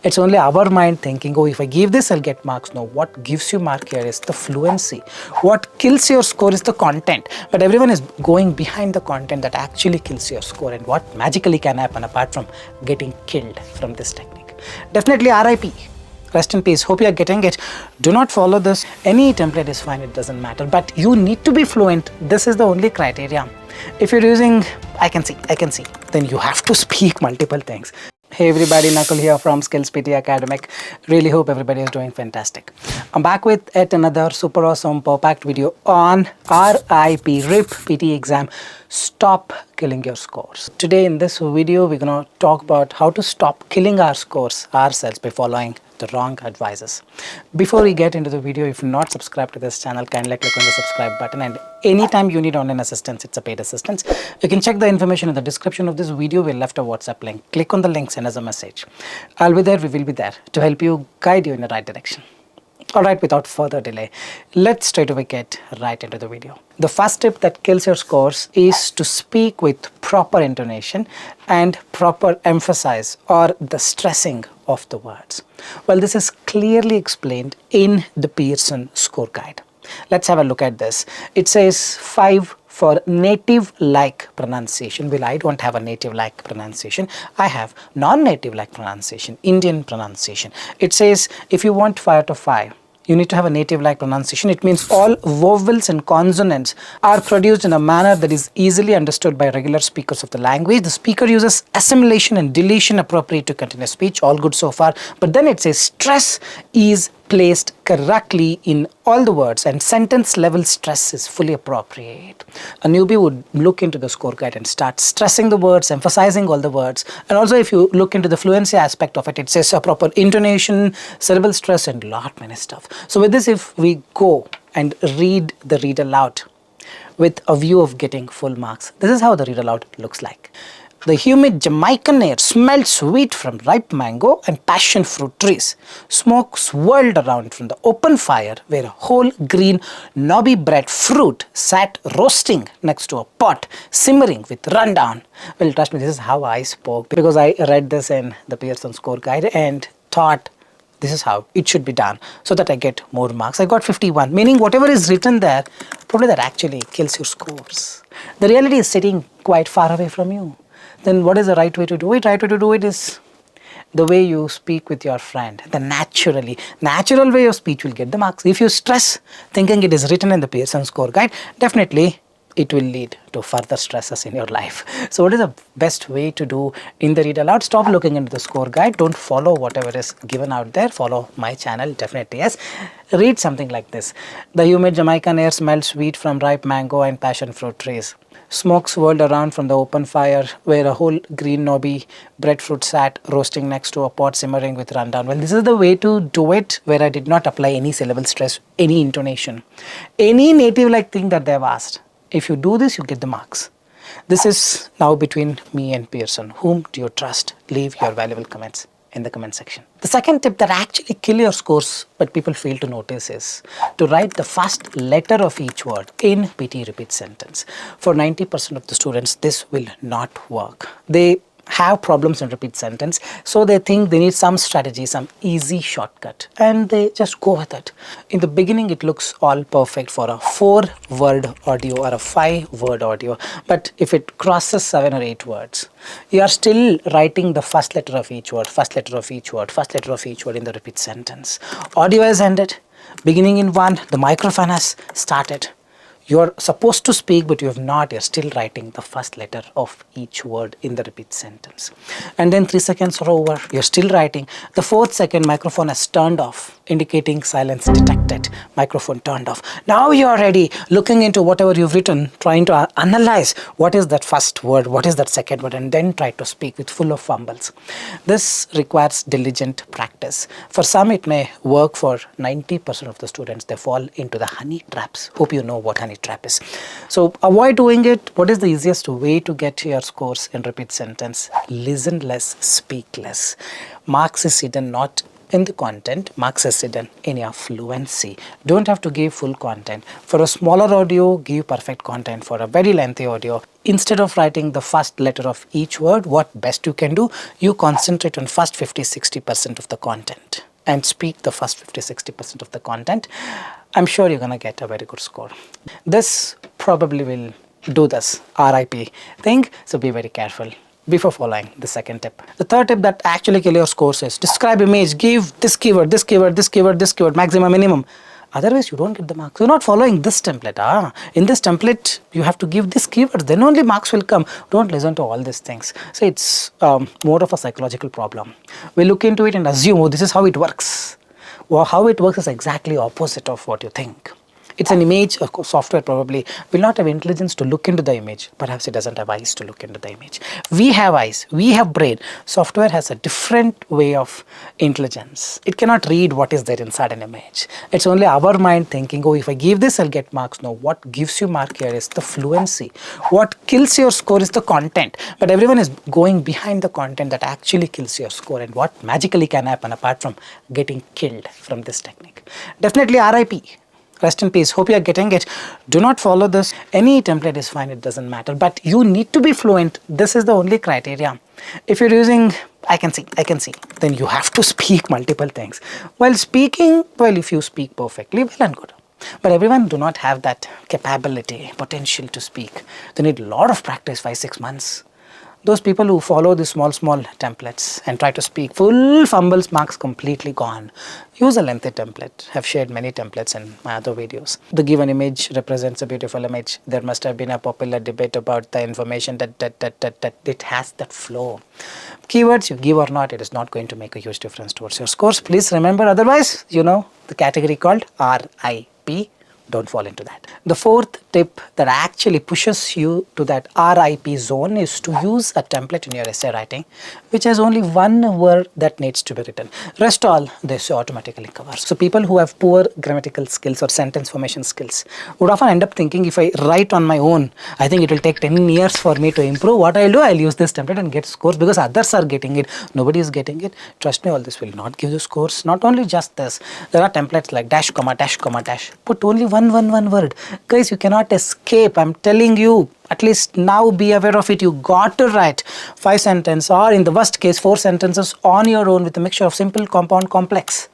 It's only our mind thinking, oh, if I give this, I'll get marks. No, what gives you mark here is the fluency. What kills your score is the content. But everyone is going behind the content that actually kills your score. And what magically can happen apart from getting killed from this technique? Definitely RIP. Rest in peace. Hope you are getting it. Do not follow this. Any template is fine. It doesn't matter. But you need to be fluent. This is the only criteria. If you're using, I can see, then you have to speak multiple things. Hey everybody, Nakul here from SKILLS PTE ACADEMIC. Really hope everybody is doing fantastic. I'm back with yet another super awesome packed video on RIP PTE exam. Stop killing your scores. Today in this video, we're going to talk about how to stop killing our scores ourselves by following the wrong advices. Before we get into the video, if you're not subscribed to this channel, kindly click on the subscribe button, and anytime you need online assistance, it's a paid assistance. You can check the information in the description of this video. We left a WhatsApp link. Click on the link, send us a message. I'll be there, we will be there to help you, guide you in the right direction. Alright, without further delay, let's straight away get right into the video. The first tip that kills your scores is to speak with proper intonation and proper emphasis or the stressing of the words. Well, this is clearly explained in the Pearson score guide. Let's have a look at this. It says 5 for native-like pronunciation. Well, I don't have a native-like pronunciation. I have non-native-like pronunciation, Indian pronunciation. It says if you want 5 out of 5, you need to have a native-like pronunciation. It means all vowels and consonants are produced in a manner that is easily understood by regular speakers of the language. The speaker uses assimilation and deletion appropriate to continuous speech. All good so far. But then it says stress is placed correctly in all the words and sentence level stress is fully appropriate. A newbie would look into the score guide and start stressing the words, emphasizing all the words. And also if you look into the fluency aspect of it, it says a proper intonation, cerebral stress, and lot many stuff. So with this, if we go and read the read aloud with a view of getting full marks, this is how the read aloud looks like. The humid Jamaican air smelled sweet from ripe mango and passion fruit trees. Smoke swirled around from the open fire where a whole green knobby breadfruit sat roasting next to a pot, simmering with rundown. Well, trust me, this is how I spoke because I read this in the Pearson score guide and thought this is how it should be done so that I get more marks. I got 51, meaning whatever is written there, probably that actually kills your scores. The reality is sitting quite far away from you. Then what is the right way to do it? Right way to do it is the way you speak with your friend. The natural way of speech will get the marks. If you stress thinking it is written in the Pearson score guide, definitely it will lead to further stresses in your life. So what is the best way to do in the read aloud? Stop looking into the score guide. Don't follow whatever is given out there. Follow my channel, definitely yes. Read something like this. The humid Jamaican air smelled sweet from ripe mango and passion fruit trees. Smoke swirled around from the open fire where a whole green knobby breadfruit sat roasting next to a pot simmering with rundown. Well, this is the way to do it where I did not apply any syllable stress, any intonation, any native-like thing that they've asked. If you do this, you get the marks. This is now between me and Pearson. Whom do you trust? Leave your valuable comments in the comment section. The second tip that actually kill your scores but people fail to notice is to write the first letter of each word in PTE repeat sentence. For 90% of the students, this will not work. They have problems in repeat sentence, so they think they need some strategy, some easy shortcut, and they just go with it. In the beginning, it looks all perfect for a 4-word audio or a 5-word audio, but if it crosses 7 or 8 words, you are still writing the first letter of each word, first letter of each word, first letter of each word in the repeat sentence. Audio has ended, beginning in 1, the microphone has started. You're supposed to speak, but you have not. You're still writing the first letter of each word in the repeat sentence. And then 3 seconds are over. You're still writing. The 4th second, microphone has turned off, indicating silence detected. Microphone turned off. Now you're ready, looking into whatever you've written, trying to analyze what is that first word, what is that second word, and then try to speak with full of fumbles. This requires diligent practice. For some, it may work. For 90% of the students, they fall into the honey traps. Hope you know what honey trap is. So avoid doing it. What is the easiest way to get your scores in repeat sentence? Listen less, speak less. Marks is hidden not in the content, marks is hidden in your fluency. Don't have to give full content. For a smaller audio, give perfect content. For a very lengthy audio, instead of writing the first letter of each word, what best you can do, you concentrate on first 50-60% of the content and speak the first 50-60% of the content. I'm sure you're gonna get a very good score. This probably will do this RIP thing, so be very careful before following the second tip. The third tip that actually kill your scores is describe image, give this keyword, this keyword, this keyword, this keyword, maximum, minimum. Otherwise, you don't get the marks. You're not following this template. In this template, you have to give this keyword, then only marks will come. Don't listen to all these things. So it's more of a psychological problem. We look into it and assume, oh, this is how it works. Well, how it works is exactly opposite of what you think. It's an image, of course, software probably will not have intelligence to look into the image. Perhaps it doesn't have eyes to look into the image. We have eyes, we have brain. Software has a different way of intelligence. It cannot read what is there inside an image. It's only our mind thinking, oh, if I give this, I'll get marks. No, what gives you mark here is the fluency. What kills your score is the content. But everyone is going behind the content that actually kills your score. And what magically can happen apart from getting killed from this technique? Definitely RIP. Rest in peace. Hope you are getting it. Do not follow this. Any template is fine. It doesn't matter. But you need to be fluent. This is the only criteria. If you're using, I can see, then you have to speak multiple things. While speaking, well, if you speak perfectly, well and good. But everyone do not have that capability, potential to speak. They need a lot of practice, 5-6 months. Those people who follow the small templates and try to speak, full fumbles, marks completely gone. Use a lengthy template. I've shared many templates in my other videos. The given image represents a beautiful image. There must have been a popular debate about the information that it has that flow. Keywords you give or not, it is not going to make a huge difference towards your scores. Please remember, otherwise, you know the category called RIP. Don't fall into that. The fourth tip that actually pushes you to that RIP zone is to use a template in your essay writing which has only one word that needs to be written. Rest all this automatically covers. So people who have poor grammatical skills or sentence formation skills would often end up thinking, if I write on my own, I think it will take 10 years for me to improve. What I'll do, I'll use this template and get scores because others are getting it. Nobody is getting it. Trust me, all this will not give you scores. Not only just this, there are templates like dash, comma, dash, comma, dash. Put only one word. Guys, you cannot escape. I'm telling you, at least now be aware of it. You got to write 5 sentences or in the worst case 4 sentences on your own with a mixture of simple, compound, complex.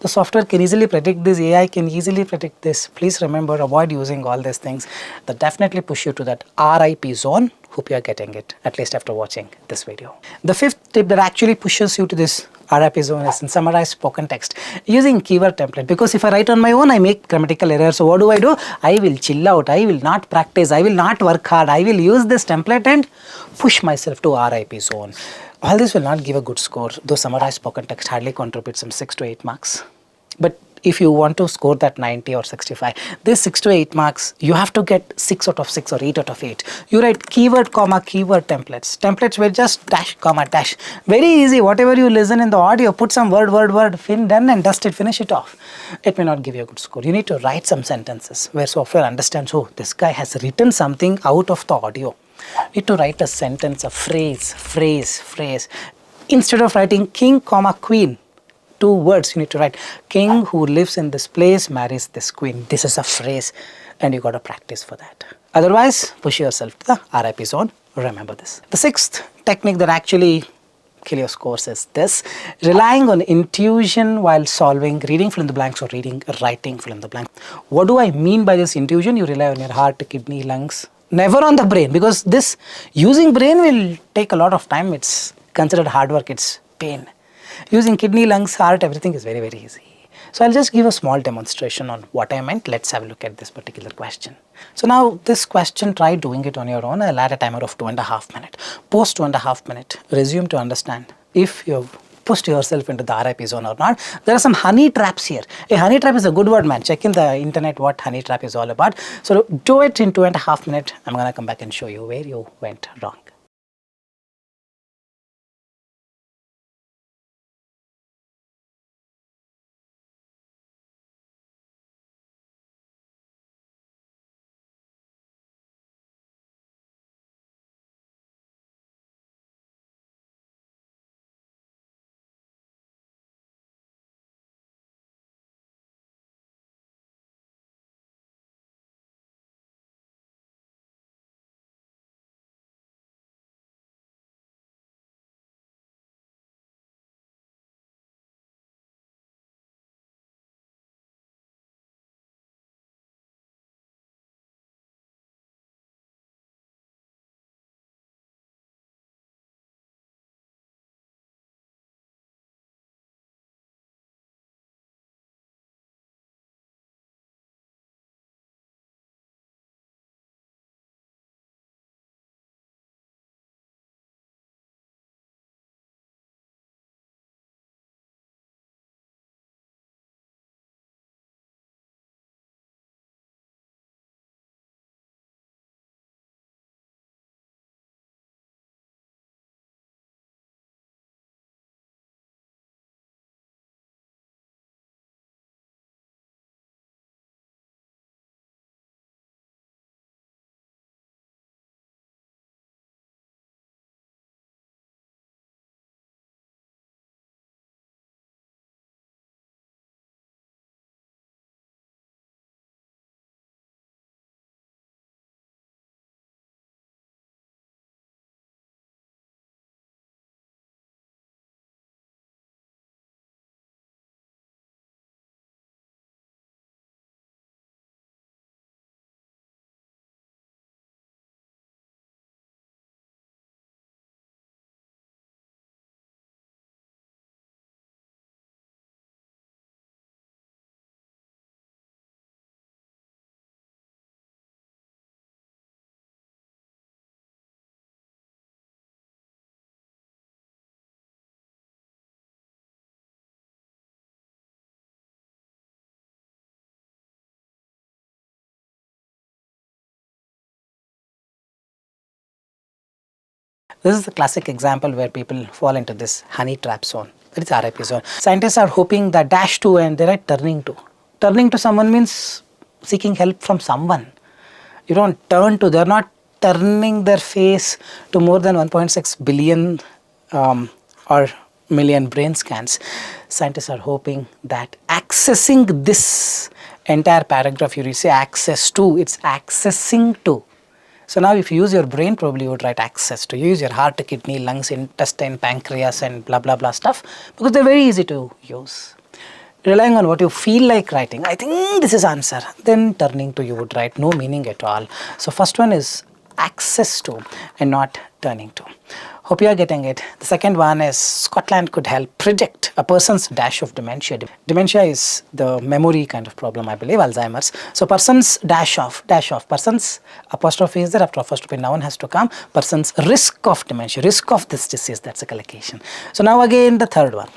The software can easily predict this, AI can easily predict this. Please remember, avoid using all these things that definitely push you to that RIP zone. Hope you are getting it, at least after watching this video. The fifth tip that actually pushes you to this RIP zone is in summarized spoken text using keyword template. Because if I write on my own, I make grammatical errors. So what do? I will chill out. I will not practice. I will not work hard. I will use this template and push myself to RIP zone. All this will not give a good score, though summarized spoken text hardly contributes some 6 to 8 marks. But if you want to score that 90 or 65, this 6 to 8 marks, you have to get 6 out of 6 or 8 out of 8. You write keyword, comma, keyword templates. Templates were just dash, comma, dash. Very easy. Whatever you listen in the audio, put some word, done and dust it, finish it off. It may not give you a good score. You need to write some sentences where software understands, oh, this guy has written something out of the audio. You need to write a sentence, a phrase. Instead of writing king, comma, queen, 2 words, you need to write king who lives in this place marries this queen. This is a phrase and you got to practice for that. Otherwise, push yourself to the RIP zone. Remember this. The 6th technique that actually kill your scores is this: relying on intuition while solving, reading fill in the blanks or writing fill in the blank. What do I mean by this intuition? You rely on your heart, kidney, lungs, never on the brain, because this using brain will take a lot of time. It's considered hard work, it's pain. Using kidney, lungs, heart, everything is very, very easy. So I'll just give a small demonstration on what I meant. Let's have a look at this particular question. So now this question, try doing it on your own. I'll add a timer of 2.5 minutes. Post 2.5 minutes, resume to understand if you've pushed yourself into the RIP zone or not. There are some honey traps here. A honey trap is a good word, man. Check in the internet what honey trap is all about. So do it in 2.5 minutes. I'm going to come back and show you where you went wrong. This is the classic example where people fall into this honey trap zone. That is RIP zone. Scientists are hoping that dash to and they write turning to. Turning to someone means seeking help from someone. You don't turn to, they're not turning their face to more than 1.6 billion or million brain scans. Scientists are hoping that accessing this entire paragraph, you say access to, it's accessing to. So now if you use your brain, probably you would write access to. You use your heart, kidney, lungs, intestine, pancreas and blah blah blah stuff because they're very easy to use. Relying on what you feel like writing, I think this is answer. Then turning to, you would write no meaning at all. So first one is access to and not turning to. Hope you are getting it. The second one is Scotland could help predict a person's dash of dementia. Dementia is the memory kind of problem, I believe, Alzheimer's. So person's dash of, person's apostrophe is there, after apostrophe noun has to come. Person's risk of dementia, risk of this disease, that's a collocation. So now again the third one.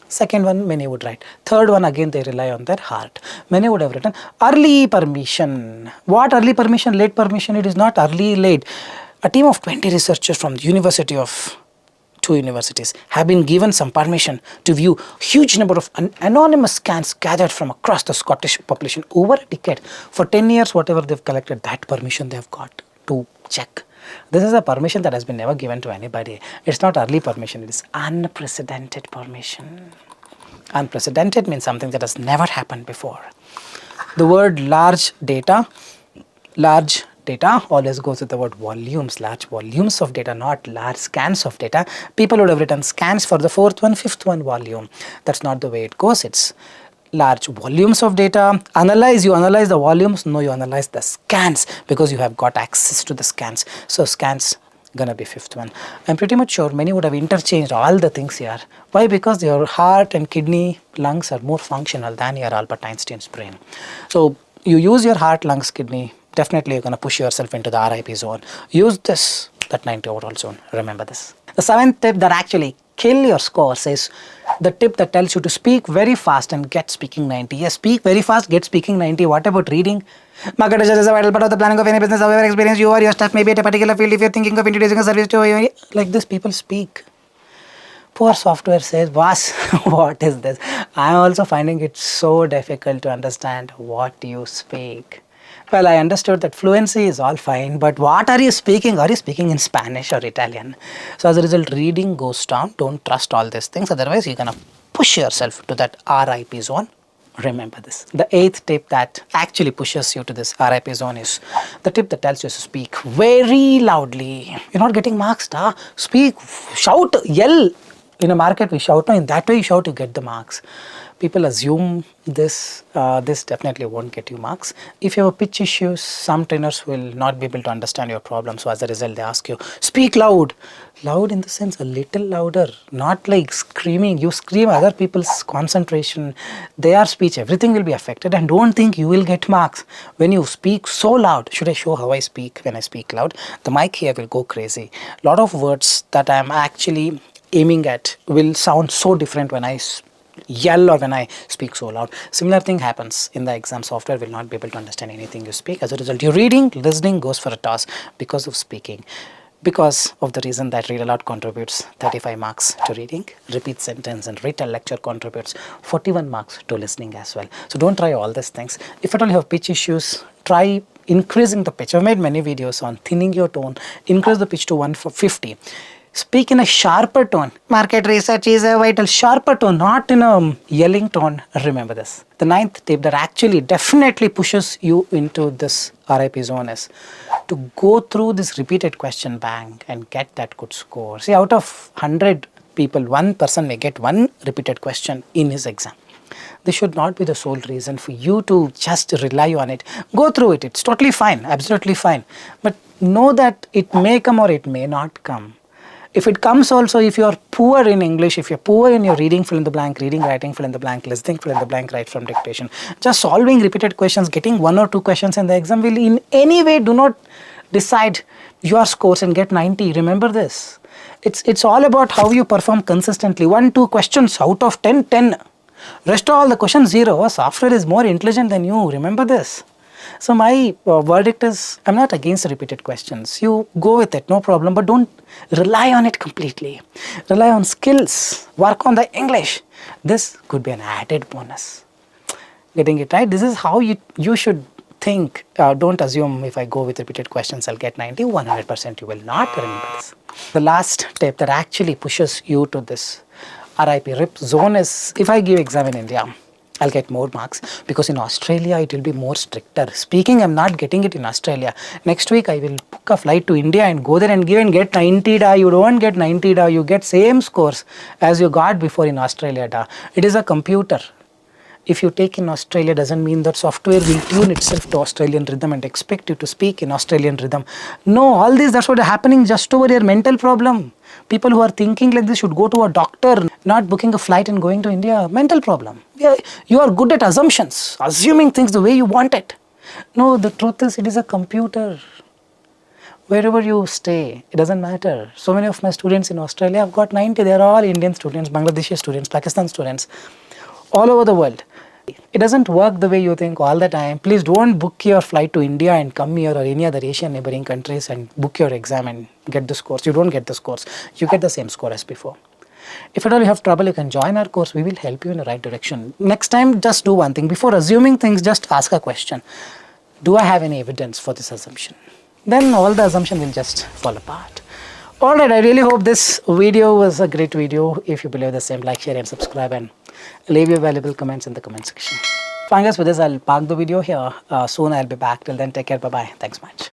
Second one, many would write. Third one, again they rely on their heart. Many would have written early permission. What early permission, late permission? It is not early, late. A team of 20 researchers from the two universities have been given some permission to view huge number of anonymous scans gathered from across the Scottish population over a decade. For 10 years, whatever they've collected, that permission they've got to check. This is a permission that has been never given to anybody. It's not early permission, it is unprecedented permission. Unprecedented means something that has never happened before. The word large data always goes with the word volumes, large volumes of data, not large scans of data. People would have written scans for the fourth one, fifth one volume. That's not the way it goes. It's large volumes of data. You analyze the volumes. No, you analyze the scans because you have got access to the scans. So scans gonna be fifth one. I'm pretty much sure many would have interchanged all the things here. Why? Because your heart and kidney, lungs are more functional than your Albert Einstein's brain. So you use your heart, lungs, kidney, definitely you're going to push yourself into the RIP zone. Use this, that 90 overall zone. Remember this. The seventh tip that actually kill your scores is the tip that tells you to speak very fast and get speaking 90. Yes, speak very fast, get speaking 90. What about reading? Market research is a vital part of the planning of any business. However experienced you or your staff may be at a particular field, if you're thinking of introducing a service to like this, people speak. Poor software says, boss, what is this? I'm also finding it so difficult to understand what you speak. Well, I understood that fluency is all fine, but what are you speaking? Are you speaking in Spanish or Italian? So as a result, reading goes down. Don't trust all these things. Otherwise, you're going to push yourself to that RIP zone. Remember this. The eighth tip that actually pushes you to this RIP zone is the tip that tells you to speak very loudly. You're not getting marks, speak, shout, yell. In a market, we shout. No, in that way, you shout, you get the marks. People assume this, this definitely won't get you marks. If you have pitch issues, some trainers will not be able to understand your problem. So as a result, they ask you, speak loud. Loud in the sense a little louder, not like screaming. You scream other people's concentration, their speech, everything will be affected, and don't think you will get marks. When you speak so loud, should I show how I speak when I speak loud? The mic here will go crazy. A lot of words that I'm actually aiming at will sound so different when I yell or when I speak so loud. Similar thing happens in the exam. Software will not be able to understand anything you speak. As a result, your reading, listening goes for a toss because of speaking. Because of the reason that read aloud contributes 35 marks to reading, repeat sentence and retell lecture contributes 41 marks to listening as well. So don't try all these things. If at all you have pitch issues, try increasing the pitch. I've made many videos on thinning your tone, increase the pitch to 150. Speak in a sharper tone. Market research is a vital sharper tone, not in a yelling tone. Remember this. The ninth tip that actually definitely pushes you into this RIP zone is to go through this repeated question bank and get that good score. See, out of 100 people, one person may get one repeated question in his exam. This should not be the sole reason for you to just rely on it. Go through it. It's totally fine, absolutely fine. But know that it may come or it may not come. If it comes also, if you are poor in English, if you're poor in your reading, fill in the blank, reading, writing, fill in the blank, listening, fill in the blank, right from dictation, just solving repeated questions, getting 1 or 2 questions in the exam will in any way do not decide your scores and get 90. Remember this. It's all about how you perform consistently. 1, 2 questions out of 10, 10. Rest of all the questions 0. Software is more intelligent than you. Remember this. So my verdict is, I'm not against repeated questions. You go with it, no problem, but don't rely on it completely. Rely on skills, work on the English. This could be an added bonus. Getting it right? This is how you should think. Don't assume if I go with repeated questions, I'll get 90, 100% you will not remember this. The last tip that actually pushes you to this RIP zone is, if I give exam in India, I'll get more marks, because in Australia it will be more stricter. Speaking, I'm not getting it in Australia. Next week I will book a flight to India and go there and give and get 90 da. You don't get 90 da, you get same scores as you got before in Australia da. It is a computer. If you take in Australia, doesn't mean that software will tune itself to Australian rhythm and expect you to speak in Australian rhythm. No, all this, that's what is happening just over your mental problem. People who are thinking like this should go to a doctor, not booking a flight and going to India. Mental problem. Yeah, you are good at assumptions, assuming things the way you want it. No, the truth is, it is a computer. Wherever you stay, it doesn't matter. So many of my students in Australia have got 90. They are all Indian students, Bangladeshi students, Pakistan students, all over the world. It doesn't work the way you think all the time. Please don't book your flight to India and come here or any other Asian neighboring countries and book your exam and get the scores. You don't get the scores. You get the same score as before. If at all you have trouble, you can join our course. We will help you in the right direction. Next time, just do one thing. Before assuming things, just ask a question. Do I have any evidence for this assumption? Then all the assumption will just fall apart. Alright, I really hope this video was a great video. If you believe the same, like, share and subscribe, and leave your valuable comments in the comment section. Fine guys, with this I'll park the video here. Soon I'll be back. Till then, take care. Bye bye. Thanks much.